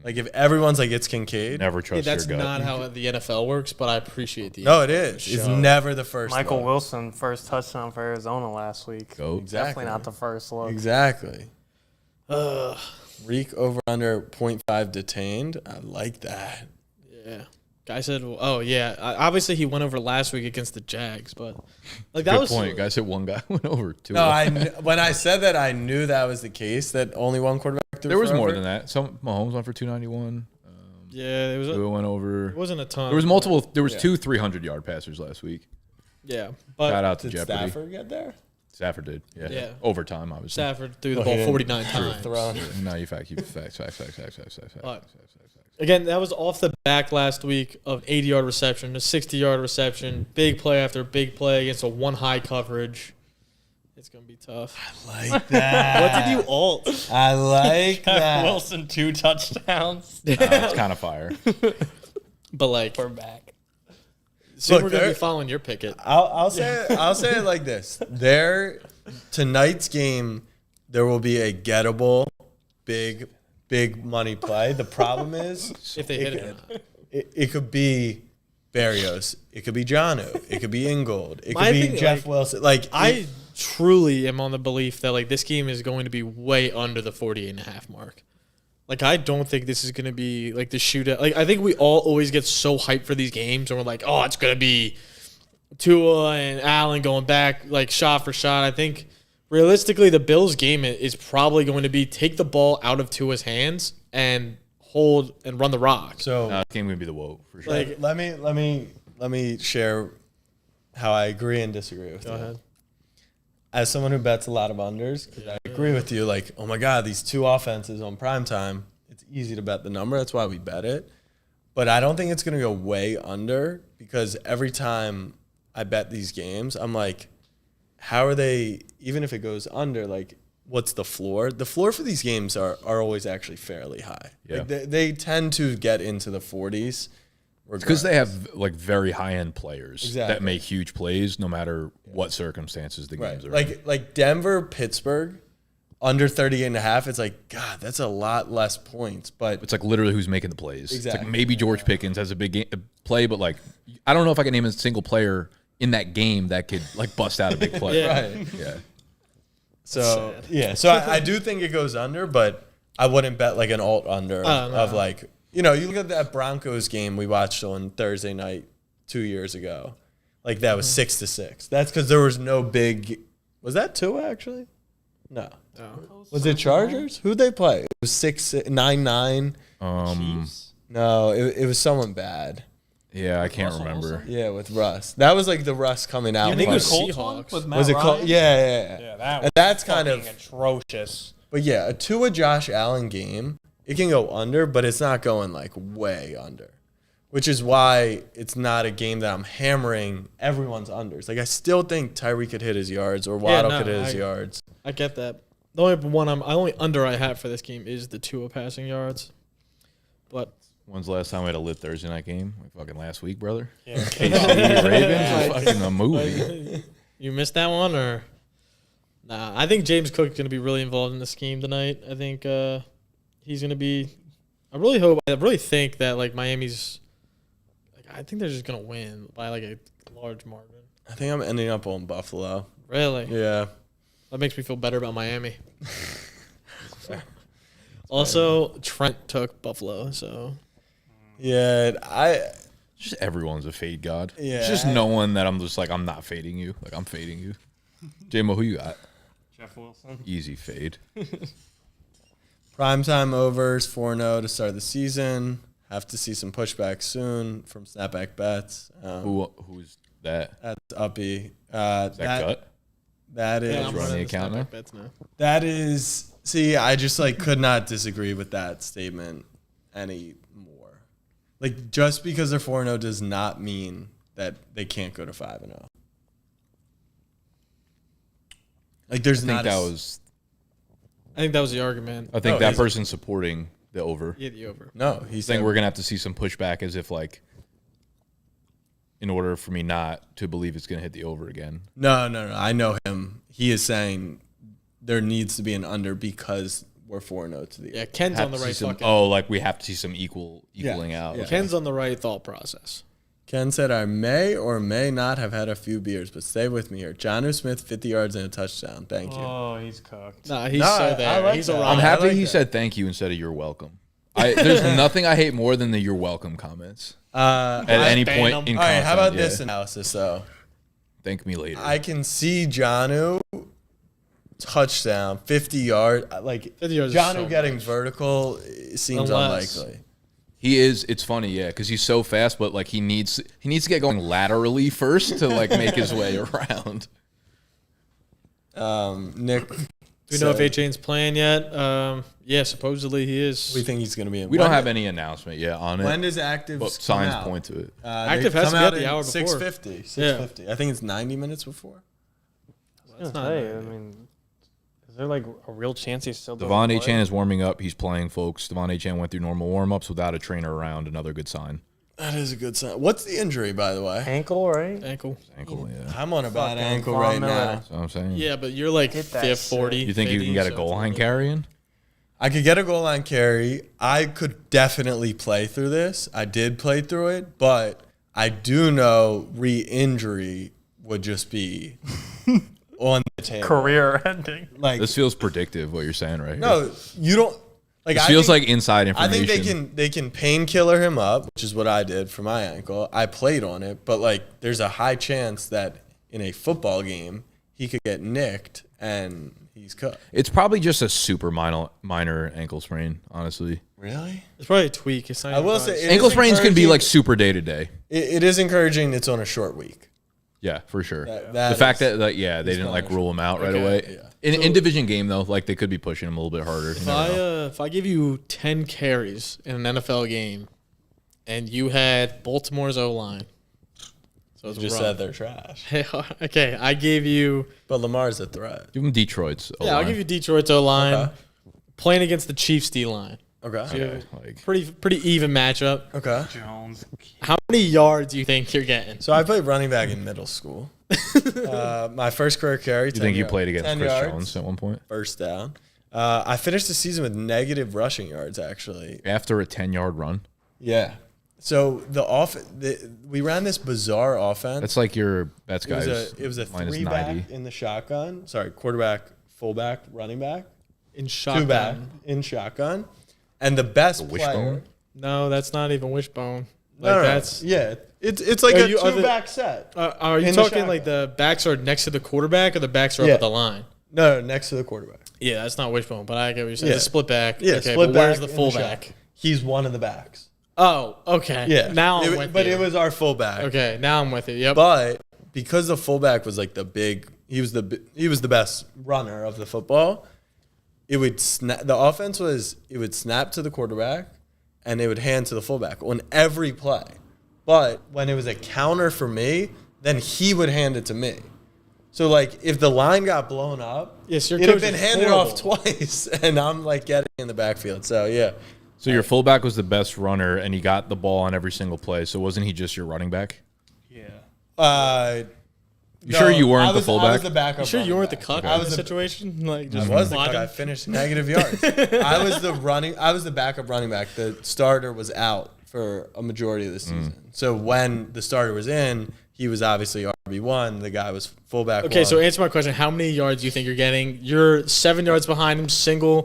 Like if everyone's like it's Kincaid, Never Hey, trust that's your gut. not how the NFL works, but I appreciate the. no, it is. It's Show. never the first. Michael look. Wilson, first touchdown for Arizona last week. Goat. Exactly. Definitely not the first look. Exactly. Ugh. Reek over under 0.5 detained. I like that. Yeah. Guy said, oh, yeah. Obviously, he went over last week against the Jags, but like that Good was. point. Guys hit one guy went over 2. No, when I said that, I knew that was the case. That only one quarterback threw. There was for more over. than that. Some Mahomes went for 291. Yeah, it was. Tua went over. It wasn't a ton. There was multiple. There was 2 300-yard passers last week. Yeah, but Shout out to Did Jeopardy. Stafford get there? Stafford did. Yeah. Yeah. Overtime, obviously. Stafford threw the Oh, ball he didn't 49 times. Thrown. No, you facts. But- Again, that was off the back last week of 80-yard reception, a 60-yard reception, big play after big play against a one high coverage. It's gonna be tough. Like that. What did you alt? I like that. Wilson 2 touchdowns. It's kind of fire. But like, We're back. soon Look, we're gonna be there- following your picket. I'll say it like this. Tonight's game, there will be a gettable, big money play. The problem is If they hit it, or not. it could be Barrios, it could be Jonnu, it could be Ingold, it My could be thing, Jeff like, Wilson. Like I truly am on the belief that like this game is going to be way under the 48.5 mark. Like, I don't think this is going to be, like, the shootout. Like, I think we all always get so hyped for these games, and we're like, oh, it's going to be Tua and Allen going back, like, shot for shot. I think, realistically, the Bills' game is probably going to be take the ball out of Tua's hands and hold and run the rock. So Game gonna be the woe for sure. Like, let me share how I agree and disagree with you. go ahead. As someone who bets a lot of unders, 'cause I agree with you. Like, oh my God, these two offenses on primetime, it's easy to bet the number. That's why we bet it. But I don't think it's going to go way under because every time I bet these games, I'm like, how are they, even if it goes under, like, what's the floor? The floor for these games are always actually fairly high. Yeah. Like they tend to get into the 40s. Because they have like very high end players Exactly. that make huge plays no matter what circumstances the games are in. Like Denver, Pittsburgh, under 38.5, it's like, God, that's a lot less points. But It's like literally who's making the plays. It's Exactly. like maybe George Pickens has a big play, but like I don't know if I can name a single player in that game that could like bust out a big play. Yeah. right. Yeah. So yeah, so I do think it goes under, but I wouldn't bet like an alt under of like, you know, you look at that Broncos game we watched on Thursday night 2 years ago, like that was 6-6. That's because there was no big. Was that Tua actually? No. Was it Chargers? Who'd they play? It was 9-9. No, it was someone bad. Yeah, I can't remember. Yeah, with Russ. That was like the Russ coming out. I think it was party. Seahawks. With Matt Was it Ryan? called? Yeah. Yeah, that was And that's kind of. atrocious. But yeah, a Tua Josh Allen game, it can go under, but it's not going like way under, which is why it's not a game that I'm hammering everyone's unders. Like I still think Tyree could hit his yards or Waddle could hit his yards. I get that. The only under I have for this game is the Tua passing yards. But When's the last time we had a lit Thursday night game? Like fucking last week, brother. Yeah. KC Ravens was fucking a movie. you missed that one, or nah? I think James Cook's gonna be really involved in this game tonight. I think he's gonna be. I really think that like Miami's. Like I think they're just gonna win by like a large margin. I think I'm ending up on Buffalo. Really? Yeah. That makes me feel better about Miami. Also, Trent took Buffalo, so Yeah, Just everyone's a fade god. Yeah. It's just no one that I'm just like, I'm not fading you. Like, I'm fading you. J-Mo, who you got? Jeff Wilson. Easy fade. primetime overs 4-0 to start the season. Have to see some pushback soon from snapback bets. Who's that? That's uppy. Is that cut? That is. yeah, I'm run the running account now? bets now. That is. See, I just like could not disagree with that statement anymore. Like just because they're 4-0 does not mean that they can't go to 5-0. Like there's I not. I think that was the argument. I think Oh, that he's- person's supporting the over. Yeah, the over. No, he's I think saying we're gonna have to see some pushback, as if like, in order for me not to believe it's gonna hit the over again. No. I know him. He is saying there needs to be an under because we're 4-0 to the. Yeah, Ken's Have on the to see right some- fucking. Oh, like we have to see some equaling out. Yeah. Okay. Ken's on the right thought process. Ken said, I may or may not have had a few beers, but stay with me here. Jonnu Smith, 50 yards and a touchdown. Thank you. Oh, he's cooked. Nah, he's No, so I there. like He's that. around. I'm I happy like he that. said thank you instead of you're welcome. There's nothing I hate more than the you're welcome comments at any ban point them. in All right, content. how about Yeah. this analysis, though? Thank me later. I can see Jonnu touchdown, 50 yards. Like 50 yards is Jonnu so getting much. vertical seems Unless- unlikely. He is. It's funny, yeah, because he's so fast, but like he needs to get going laterally first to like make his way around. Nick, Do we know if Achane's playing yet? Yeah, supposedly he is. we think he's going to be in. We don't have any announcement yet on it, When does active but signs point to it. Active has to be at the hour before. 6:50. 6:50. I think it's 90 minutes before. That's not I bad. mean, is there like a real chance he's still doing Devon play? Achane is warming up. He's playing, folks. Devon Achane went through normal warm-ups without a trainer around. Another good sign. That is a good sign. What's the injury, by the way? Ankle, right? Ankle. Ankle, yeah. I'm on a bad Fucking ankle Von right Miller. now. That's what I'm saying. Yeah, but you're like Get that 5th, 40. You think you can get a 50, goal so line it's carrying? I could get a goal line carry. I could definitely play through this. I did play through it, but I do know re-injury would just be on the table. Career ending. Like This feels predictive, what you're saying right here. no, you don't. Like It feels like inside I information. think they can painkiller him up, which is what I did for my ankle. I played on it, but like there's a high chance that in a football game he could get nicked and he's cooked. It's probably just a super minor ankle sprain, honestly. Really? It's probably a tweak. It's not I will say Ankle sprains can be like super day to day. It is encouraging. It's on a short week. Yeah, for sure. That The fact is- that they didn't like rule him out right Okay. away. Yeah. In division game though, like they could be pushing him a little bit harder. If I give you 10 carries in an NFL game, and you had Baltimore's O-line, so it's You just rough. said they're trash. Okay, I gave you. But Lamar's a threat. Give him Detroit's. Yeah, I'll O-line. give you Detroit's O-line Okay. playing against the Chiefs D-line. Okay. Okay, like Pretty even matchup. Okay. Jones. How many yards do you think you're getting? So I played running back in middle school. My first career carry. you think you played against Chris Jones at one point First down. I finished the season with negative rushing yards, actually. after a 10-yard run? Yeah. So we ran this bizarre offense. That's like your bets guys. It was a minus 3-back 90. in the shotgun. Sorry, quarterback, fullback, running back. In 2-back shotgun. in shotgun. And the best player. wishbone? No, that's not even wishbone. No, no, that's. yeah. It's like Are a you- are the- 2-back set. Are you In the talking like shotgun. the backs are next to the quarterback or the backs are Yeah. up at the line? No, next to the quarterback. Yeah, that's not wishbone, but I get what you're saying. Yeah. It's a split back. Yeah, okay, split but where's back the in fullback? shotgun. He's one of the backs. Oh, okay. Yeah. Now I'm with But you. it was our fullback. Okay, now I'm with you. Yep. But because the fullback was like he was the best runner of the football. It would the offense was it would snap to the quarterback and it would hand to the fullback on every play. But when it was a counter for me, then he would hand it to me. So like if the line got blown up, Yes, your it'd have coach been is handed off horrible. twice, and I'm like getting in the backfield. So yeah. So your fullback was the best runner, and he got the ball on every single play. So wasn't he just your running back? Yeah. You sure you weren't I the was fullback? the backup. You sure you running weren't the back. cut I in was the the situation? Like I just was the blocking? cut. I finished negative yards. I was the backup running back. The starter was out for a majority of the season. So when the starter was in, he was obviously RB1. The guy was fullback. Okay, one. so answer my question. How many yards do you think you're getting? You're 7 yards behind him, single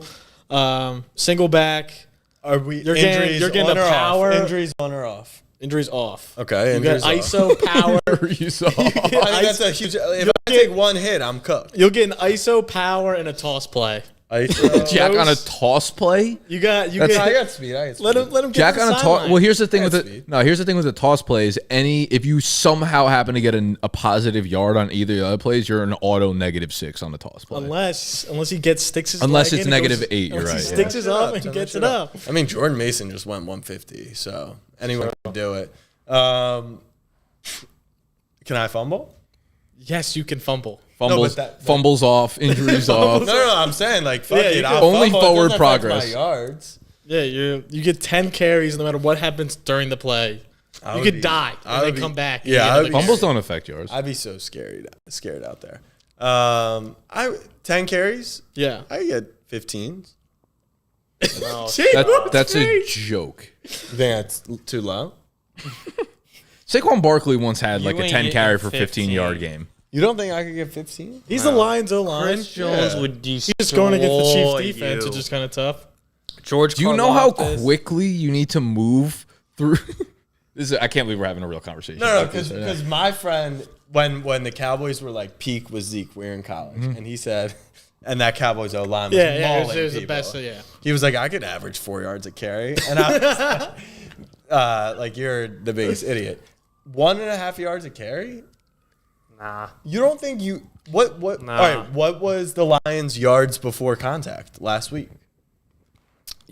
back. Are we You're getting on the or off? power. Injuries on or off? Injuries off. Okay, You got injuries off. ISO power. You saw. I think that's a huge. If I take one hit, I'm cooked. You'll get an ISO power and a toss play. Jack on a toss play. You got I got speed. let him get Jack to on the a toss. sideline. Well, here's the thing with That's the speed. here's the thing with the toss plays. If you somehow happen to get a positive yard on either of the other plays, you're an auto -6 on the toss play. Unless he sticks his Unless leg it's in and goes- -8, you're unless right, He yeah. sticks his up Turn and that gets shit it up. I mean, Jordan Mason just went 150, so anyone can do it. Can I fumble? Yes, you can fumble. Fumbles off, injuries off. No, I'm saying like fuck Yeah, it. you I'll can- Only fumble. It forward doesn't affect progress. My yards. Yeah, you get 10 carries no matter what happens during the play. You could die and then come back. and Yeah, get I another would be- carry. Fumbles don't affect yours. I'd be so scared out there. 10 carries. Yeah. I get 15s. That's a joke. You think that's too low? Saquon Barkley once had like You a ain't 10 carry getting for 15-yard 15. game. You don't think I could get 15? He's the Lions O-line. Chris Jones Yeah. would He's just going against the Chiefs destroy defense, you. which is kind of tough. George. Do you know how Karlaftis. quickly you need to move through? I can't believe we're having a real conversation. No, about this right now. because my friend, when the Cowboys were like peak was Zeke, we were in college, and he said, and that Cowboys O line was Yeah, mauling it was the people. best. Yeah. He was like, I could average 4 yards a carry, and I was like, you're the biggest idiot. 1.5 yards a carry? Nah. You don't think you what? Nah. All right, what was the Lions' yards before contact last week?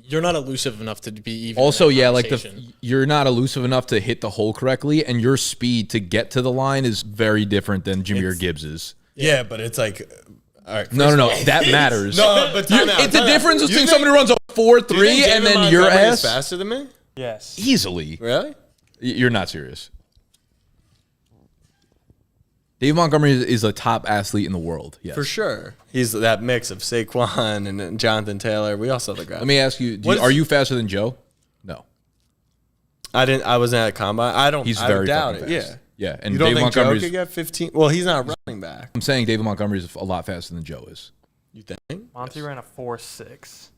You're not elusive enough to be even. Also, in that yeah, like conversation. you're not elusive enough to hit the hole correctly, and your speed to get to the line is very different than Jameer Gibbs's. Yeah, but it's like, all right. No, that matters. No, but time out, It's the time out. difference You between think- somebody who runs a do you think 4.3 and David then your Montgomery is ass faster than me? Yes. easily. Really? You're not serious. Dave Montgomery is a top athlete in the world. Yes. For sure. He's that mix of Saquon and Jonathan Taylor. We also have the guy. Let me ask you: What is- are you faster than Joe? No. I wasn't at a combine. He's I very doubt fucking it. fast. Yeah. Yeah, and You don't Dave think Joe Montgomery's. could get 15? Well, he's not running back. I'm saying David Montgomery is a lot faster than Joe is. You think? Monty ran a 4.6.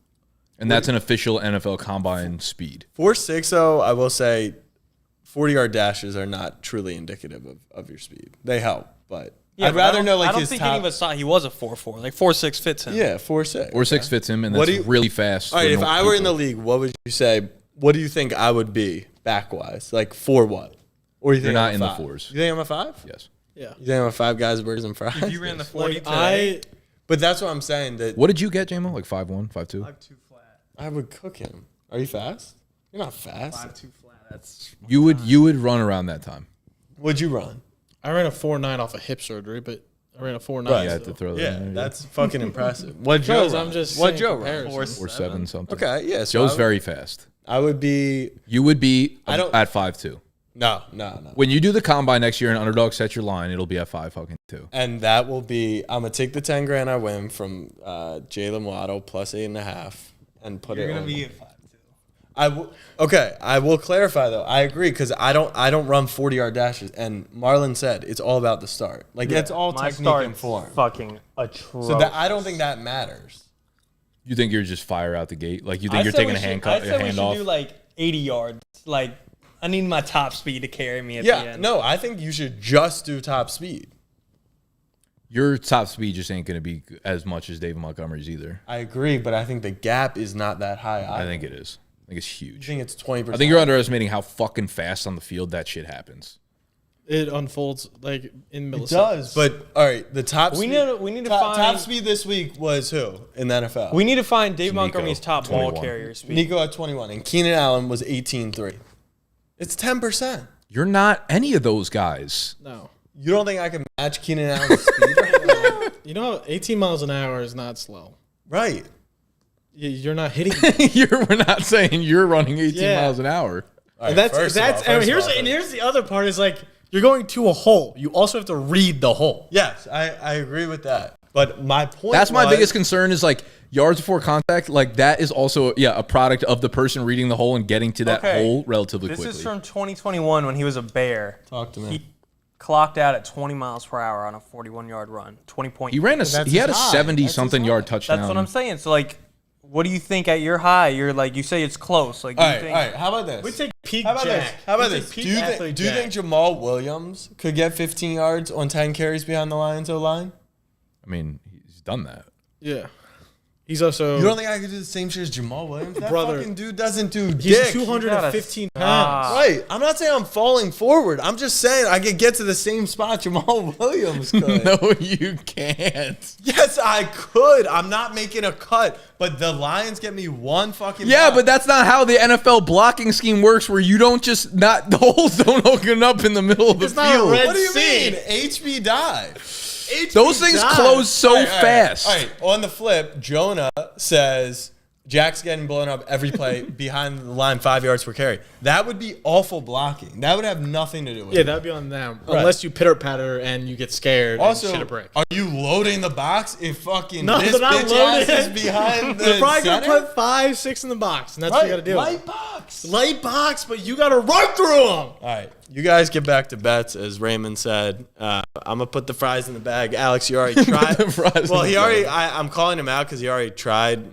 And that's an official NFL Combine speed. 4.6, though, I will say 40-yard dashes are not truly indicative of your speed. They help, but I'd rather know like I don't his think top. any of us thought he was a 4.4. Like 4.6 fits him. Yeah, 4.6. 4.6 fits him, and What that's do you- really fast. All right, for if no I were in people. the league, what would you say? What do you think I would be back-wise? Like, for what? Or you You're think not I'm a in the 5? fours. You think I'm a 5? Yes. Yeah. You think I'm a 5 guys, burgers, and fries? If you ran the 40 Like, today, But that's what I'm saying. That What did you get, JMO? Like 5'1", 5'2"? 5.2 flat. I would cook him. Are you fast? You're not fast. 5.2 flat. That's You would run around that time. What'd you run? I ran a 4.9 off of hip surgery, but I ran a 4.9. Right. You so. had to throw that Yeah, in there. that's fucking impressive. What'd Joe Because run? I'm just What'd saying Joe run? comparison. 4.7 something. Okay, yeah. So Joe's I would- very fast. I would be. You would be I don't- at 5'2". No. When you do the Combine next year and Underdog sets your line, it'll be at 5'2". And that will be. I'm gonna take the 10 grand I win from Jalen Waddle plus 8.5 and put you're it. gonna on. be a 5.2. Okay, I will clarify though. I agree because I don't run 40-yard dashes, and Marlon said it's all about the start. Like it's all My technique start and form. fucking atrocious. So that I don't think that matters. You think you're just fire out the gate? Like you I think you're said taking we a should- hand I cut, said we hand should off? do like 80 yards. Like I need my top speed to carry me at the Yeah, end. no, I think you should just do top speed. Your top speed just ain't going to be as much as David Montgomery's either. I agree, but I think the gap is not that high. I think it is. I think it's You huge. think it's 20%. I think you're underestimating how fucking fast on the field that shit happens. It unfolds like in milliseconds. It does, but all right, the top. We speed, need to top find speed this week was who in the NFL? We need to find Dave Nico, Montgomery's top ball 21. carrier speed. Nico at 21, and Keenan Allen was 18.3. It's 10%. You're not any of those guys. No. You don't think I can match Keenan Allen's speed right now? You know, 18 miles an hour is not slow. Right. You're not hitting. We're not saying you're running 18 Yeah. miles an hour. All right, That's first of all, and first here's of all, and here's the other part is like you're going to a hole. You also have to read the hole. yes, I agree with that. But my point That's my was- biggest concern is like yards before contact. Like that is also, a product of the person reading the hole and getting to that Okay. hole relatively This quickly. is from 2021 when he was a Bear. Talk to me. He clocked out at 20 miles per hour on a 41-yard run. 20 he ran That's he had a his high. 70 That's his something high. yard touchdown. That's what I'm saying. So like, what do you think at your high? You're like, you say it's close. Like, All you right, think, all right. How about this? We take peak How about Jack. this? How about We this? take Do peak you think athlete do you Jack. think Jamal Williams could get 15 yards on 10 carries behind the Lions O line? I mean, he's done that. Yeah. He's also You don't think I could do the same shit as Jamal Williams? That Brother. fucking dude doesn't do he's dick. 215 gotta pounds. stop. Right. I'm not saying I'm falling forward. I'm just saying I could get to the same spot Jamal Williams could. No, you can't. Yes, I could. I'm not making a cut, but the Lions get me one fucking Yeah, block. but that's not how the NFL blocking scheme works. Where you don't just not the holes don't open up in the middle of the It's not a field. red What do you sea. mean? HB dive. Those things close so All right, fast. All right. On the flip, Jonah says Jack's getting blown up every play behind the line 5 yards per carry. That would be awful blocking. That would have nothing to do with Yeah, it. that'd be on them. Right. Unless you pitter patter and you get scared and shit Also, a brick. are you loading the box if fucking No, this they're not bitch ass loaded. is behind the They're probably center? gonna put 5, 6 in the box, and that's what you gotta do. Light box. Light box, but you gotta run through them. All right, you guys get back to bets, as Raymond said. I'm gonna put the fries in the bag. Alex, you already tried. The fries Well, in he the already. bag. I'm calling him out because he already tried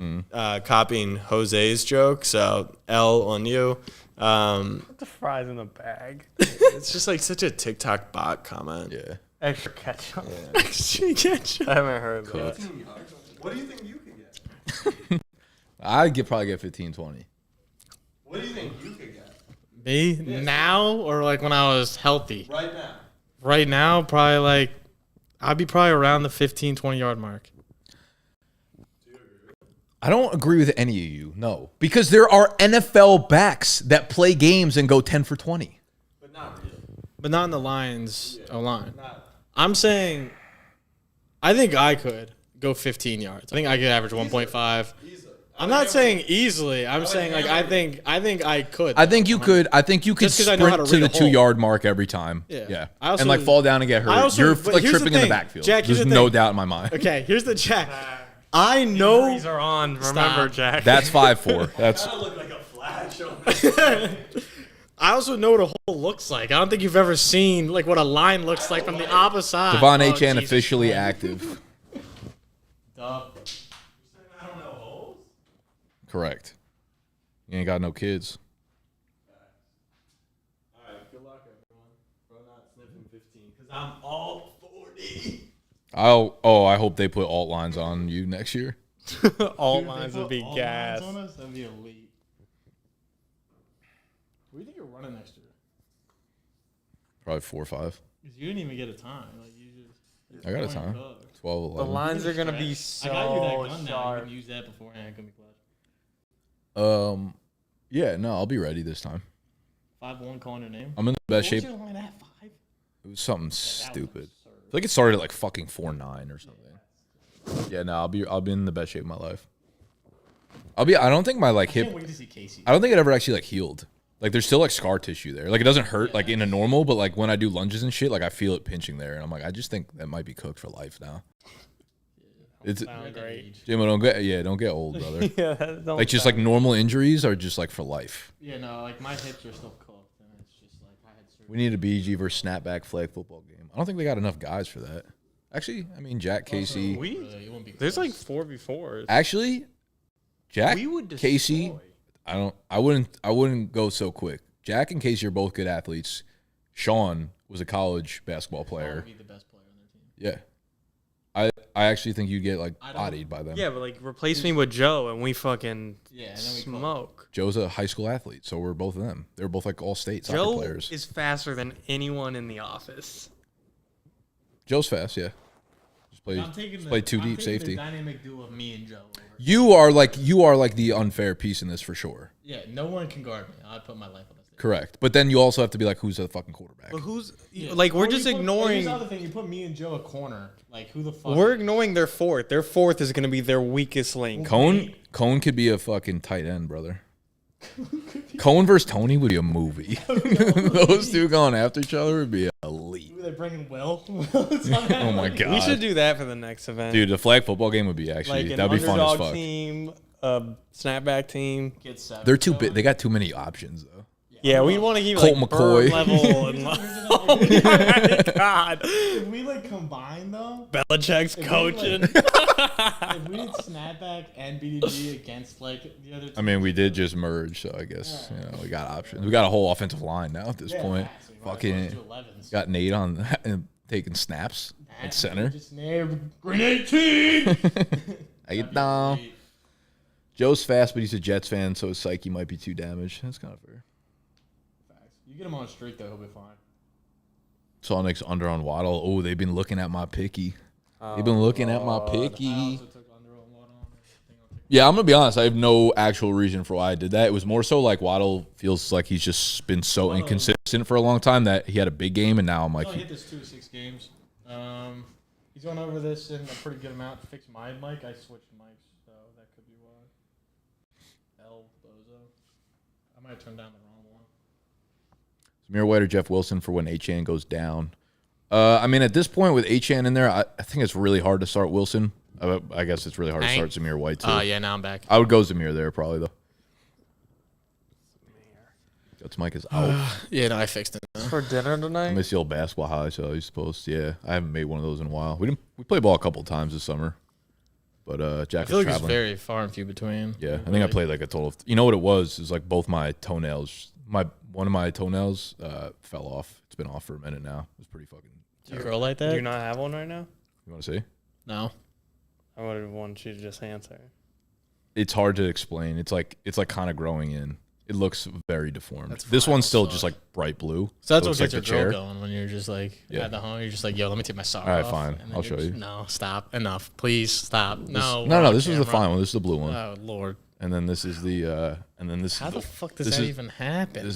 copying Jose's joke. So L on you. Put the fries in the bag. It's just like such a TikTok bot comment. Yeah. Extra ketchup. Ketchup. I haven't heard that. What do you think you could get? I'd probably get 15, 20. What do you think you could get Me now or like when I was healthy? right now? Right now, probably like I'd be probably around the 15, 20 yard mark. I don't agree with any of you, no. Because there are NFL backs that play games and go 10 for 20. But not really. But not in the Lions O line. I'm saying I think I could go 15 yards. I think I could average 1.5. I'm not saying easily. I'm saying like I think I could. I think you could Just 'cause I know how sprint to to read the a hole. 2-yard mark every time. Yeah. And like fall down and get hurt. You're but like here's the tripping in the thing. backfield. Jack, here's There's the no thing. doubt in my mind. Okay, here's the Jack. I know These are on. Remember, Stop. Jack. That's 5'4". That's I look like a flash. I also know what a hole looks like. I don't think you've ever seen like what a line looks like from the opposite side. Devon Oh, Achane Jesus. officially active. Correct. You ain't got no kids. All right, good luck, everyone. Bro, not sniffing 15 because I'm all 40. I hope they put alt lines on you next year. Alt lines would be gas. That'd be elite. What do you think you're running next year? Probably 4 or 5. Because you didn't even get a time. Like you just. I got a time. 12, The 11. lines are gonna be I got you that so gun now. You sharp. can use that beforehand. It's gonna be clutch. Yeah, no, I'll be ready this time. 5-1 calling your name. I'm in the best What was shape. your line at 5? It was something stupid. I feel like it started at like fucking 4.9 or something. Yeah, no, I'll be in the best shape of my life. I don't think my like hip. Can't wait to see Casey. I don't think it ever actually like healed. Like there's still like scar tissue there. Like it doesn't hurt like in a normal, but like when I do lunges and shit, like I feel it pinching there, and I'm like, I just think that might be cooked for life now. It's Sound great. Jim, don't get old, brother. Yeah, don't Like just sound- like normal injuries are just like for life. Yeah, no, like my hips are still cooked, and it's just like I had surgery. We need a BG versus snapback flag football game. I don't think they got enough guys for that. Actually, I mean Jack Casey. It wouldn't be There's like close. 4v4s. Actually, Jack We would Casey. destroy. I wouldn't go so quick. Jack and Casey are both good athletes. Sean was a college basketball player. Would be the best player on their team. Yeah. I actually think you'd get like I don't- bodied by them. Yeah, but like replace me with Joe and we fucking Yeah, and then we smoke. Joe's a high school athlete, so we're both of them. They're both like all state soccer Joe players. is faster than anyone in the office. Joe's fast, yeah. Just play, I'm taking just play two I'm deep taking safety. The dynamic duo of me and Joe. Over. You are like the unfair piece in this for sure. Yeah, no one can guard me. I'd put my life on the stage. Correct. But then you also have to be like, who's the fucking quarterback? But who's Yeah. like we're Or just you put- ignoring. Here's the other thing: you put me and Joe a corner. Like who the fuck? We're ignoring their fourth. Their fourth is going to be their weakest link. Cone could be a fucking tight end, brother. Cone versus Tony would be a movie. Those two going after each other would be elite. Who are they bringing? Will? Oh my god. We should do that for the next event. Dude, the flag football game would be actually like an that'd be fun as underdog fuck. team, a snapback team. Get 7. They're too big. They got too many options though. Yeah, we want to keep Colt like McCoy. Bird level and oh my god, If we like combine though, Belichick's coaching. if we did snapback and BDG against like the other. I mean, we did just merge, so I guess we got options. We got a whole offensive line now at this point. Fucking got Nate on taking snaps at center. Just named Green 18. I get down. Joe's fast, but he's a Jets fan, so his psyche might be too damaged. That's kind of fair. You get him on a streak though, he'll be fine. Sonic's under on Waddle. Oh, they've been looking at my picky. They've been looking at my picky. I also took under on Waddle. Yeah, I'm gonna be honest. I have no actual reason for why I did that. It was more so like Waddle feels like he's just been so inconsistent for a long time that he had a big game, and now I'm like, He hit this 2 to 6 games. He's going over this in a pretty good amount to fix my mic. I switched mics, so that could be why. El Bozo. I might have turned down the wrong one. Samir White or Jeff Wilson for when Achane goes down. I mean, at this point with Achane in there, I think it's really hard to start Wilson. I guess it's really hard to start Samir White too. Yeah, now I'm back. I would go Zamir there probably though. That's Mike is out. Yeah, no, I fixed it. For dinner I tonight? miss the old basketball highlights. I used to post. Yeah, I haven't made one of those in a while. We played ball a couple of times this summer, but Jack I feel was like it's traveling. very far and few between. Yeah, I think I played like a total of. You know what it was? Is like both my toenails. One of my toenails fell off. It's been off for a minute now. It was pretty fucking. Do you girl like Do that? you not have one right now? You want to see? No. I would have wanted you to just answer. It's hard to explain. It's like kind of growing in. It looks very deformed. That's This fine, one's still suck. just like bright blue. So that's It what looks like gets the your girl chair. going when you're just like at the home. You're just like, yo, let me take my sock All right, off. fine. and then I'll you're show just- you. No, stop. Enough. Please stop. No. No. we're on This is the camera. fine one. This is the blue one. Oh Lord. And then this is the. And then this. How is the fuck does this that is- even happen?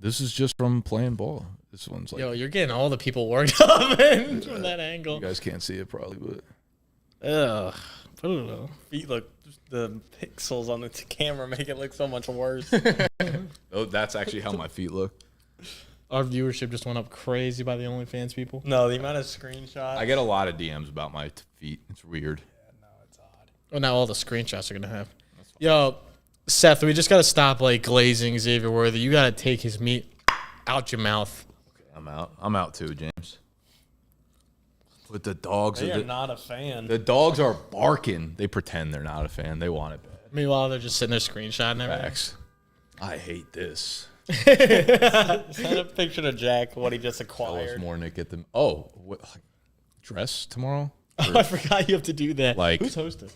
This is just from playing ball. This one's like Yo, you're getting all the people worked up man, from that angle. you guys can't see it probably, but Ugh. Put it up. Feet look, the pixels on the camera make it look so much worse. oh, that's actually how my feet look. Our viewership just went up crazy by the OnlyFans people. No, the amount of screenshots. I get a lot of DMs about my feet. It's weird. Well, now all the screenshots are gonna have. Yo, Seth, we just gotta stop like glazing Xavier Worthy. You gotta take his meat out your mouth. Okay, I'm out. I'm out too, James. But the dogs They are are not a fan. the dogs are barking. They pretend they're not a fan. They want it bad. Meanwhile, they're just sitting there screenshotting everything. Facts. I hate this. Send a picture of Jack, what he just acquired. Mornick get them. Oh, what, dress tomorrow? Oh, I forgot you have to do that. Like, who's hosting?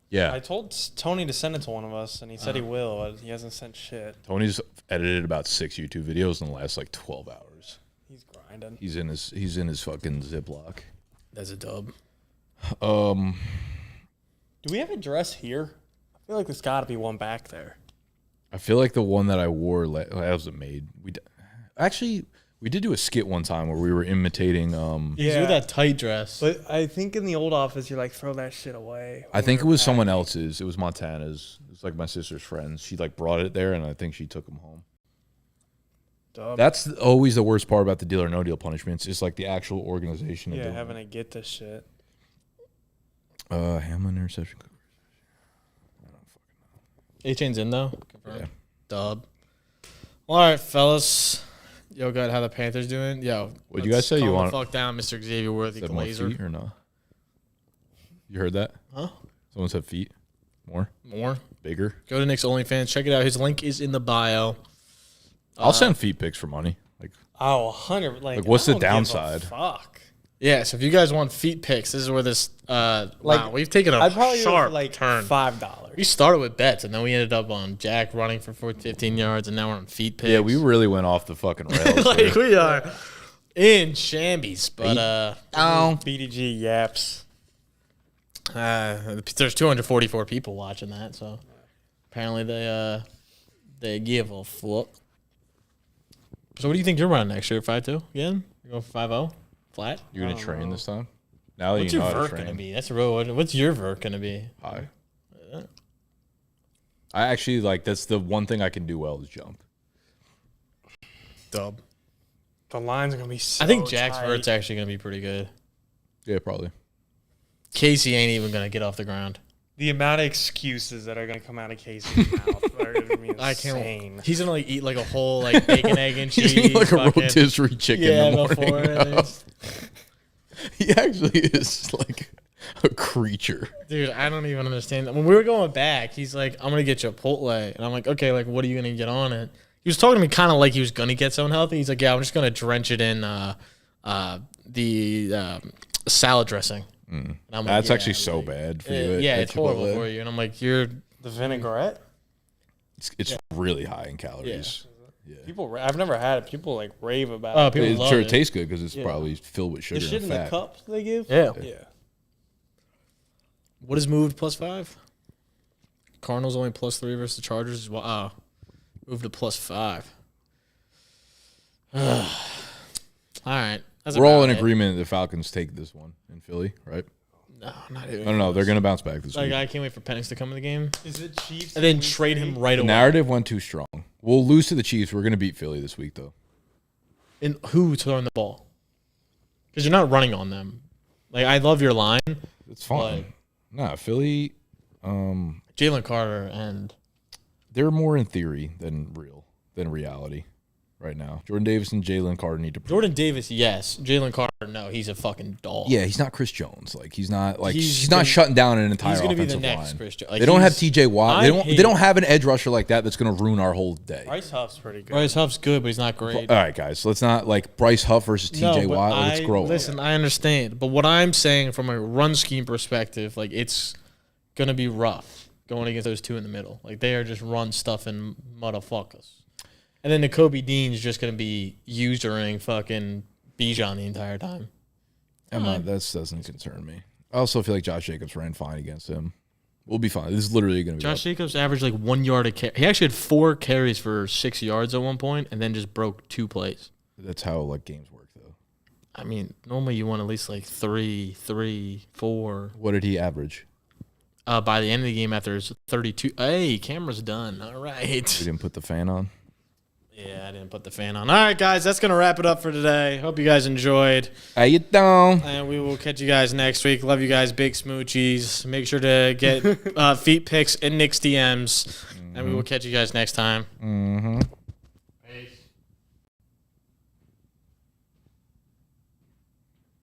Yeah. I told Tony to send it to one of us, and he said he will, but he hasn't sent shit. Tony's edited about 6 YouTube videos in the last like 12 hours. He's grinding. He's in his fucking Ziploc. That's a dub. Do we have a dress here? I feel like there's got to be one back there. I feel like the one that I wore that wasn't made. We did do a skit one time where we were imitating. Yeah, with that tight dress. But I think in the old office, you're like, throw that shit away. I think it was someone else's. It was Montana's. It was like my sister's friends. She like brought it there, and I think she took them home. Dub. That's always the worst part about the deal or no deal punishments. Is like the actual organization. Yeah, having to get this shit. Hamlin interception. Achane's in though. Confirmed. Yeah. Dub. All right, fellas. Yo, good. How the Panthers doing? Yo, What'd you guys say? You want fuck down, Mr. Xavier Worthy said more Glazer? feet or no? You heard that? Huh? Someone said feet. More. Bigger. Go to Nick's OnlyFans. Check it out. His link is in the bio. I'll send feet pics for money. Like, Oh, 100. Like, what's I the don't give a downside? Fuck. Yeah, so if you guys want feet pics, this is where this. Wow, we've taken a I'd probably do it sharp for like turn. $5. We started with bets, and then we ended up on Jack running for 15 yards, and now we're on feet pics. yeah, we really went off the fucking rails. like there. we are in shambies, but BDG yaps. there's 244 people watching that, so apparently they give a fuck. So what do you think you're running next year? 5-2 again? You're going for 5-0 flat? You're gonna train this time? Now that What's you your know how to vert gonna train. be? That's a real. What's your vert gonna be? High. I actually like that's the one thing I can do well is jump. Dub. The lines are going to be so I think Jack's tight. vert's actually gonna be pretty good. Yeah, probably. Casey ain't even gonna get off the ground. The amount of excuses that are going to come out of Casey's mouth are going to be I insane. can't. He's gonna like eat like a whole like bacon, egg, and cheese. He's eating like a fucking- rotisserie chicken Yeah, in the morning. before and it's- He actually is like a creature. Dude, I don't even understand that. When we were going back, he's like, "I'm gonna get Chipotle," and I'm like, "Okay, like, what are you gonna get on it?" He was talking to me kind of like he was gonna get something healthy. He's like, "Yeah, I'm just gonna drench it in the salad dressing." And I'm like, That's "Yeah, actually so like, bad for you. yeah, at it's horrible Chipotle. for you. And I'm like, "You're The vinaigrette? It's really high in calories. I've never had it. People like rave about oh, it. people It love sure it." it tastes good because it's probably filled with sugar The shit and in the fat. cups they give? Yeah. Yeah. What is moved +5? Cardinals only +3 versus the Chargers. Wow, moved to +5. All right. That's We're all in about it. agreement that the Falcons take this one in Philly, right? No, not even. No, they're going to bounce back this Like, week. I can't wait for Penix to come in the game Is it Chiefs? and then trade him right The away. narrative went too strong. We'll lose to the Chiefs. We're going to beat Philly this week, though. And who's throwing the ball? Because you're not running on them. Like, I love your line. It's fine. Nah, Philly, Jalen Carter and they're more in theory than reality right now. Jordan Davis and Jalen Carter need to prove. Jordan Davis, yes. Jalen Carter, no. He's a fucking dog. Yeah, he's not Chris Jones. Like he's not like He's he's gonna- not shutting down an entire He's going to be the offensive next line. Chris Jones. Like, They don't have he's- T.J. Watt. I They hate don't it. have an edge rusher like that that's going to ruin our whole day. Bryce Huff's pretty good. Bryce Huff's good, but he's not great. All right, guys, let's not like Bryce Huff versus T.J. but Watt. Let's grow up. Listen, I understand. But what I'm saying from a run scheme perspective, like, it's going to be rough going against those two in the middle. Like, they are just run stuffing motherfuckers. And then the Kobe Dean's just going to be using fucking Bijan the entire time. That doesn't concern me. I also feel like Josh Jacobs ran fine against him. We'll be fine. This is literally going to be. Josh Jacobs averaged like 1 yard a carry. He actually had 4 carries for 6 yards at one point and then just broke 2 plays. That's how like games work, though. I mean, normally you want at least like 3, 4. What did he average? By the end of the game, after his 32. Hey, camera's done. All right. We didn't put the fan on. Yeah, I didn't put the fan on. All right, guys, that's going to wrap it up for today. Hope you guys enjoyed. How you doing? And we will catch you guys next week. Love you guys, big smoochies. Make sure to get feet pics in Nick's DMs. And we will catch you guys next time. Mm-hmm.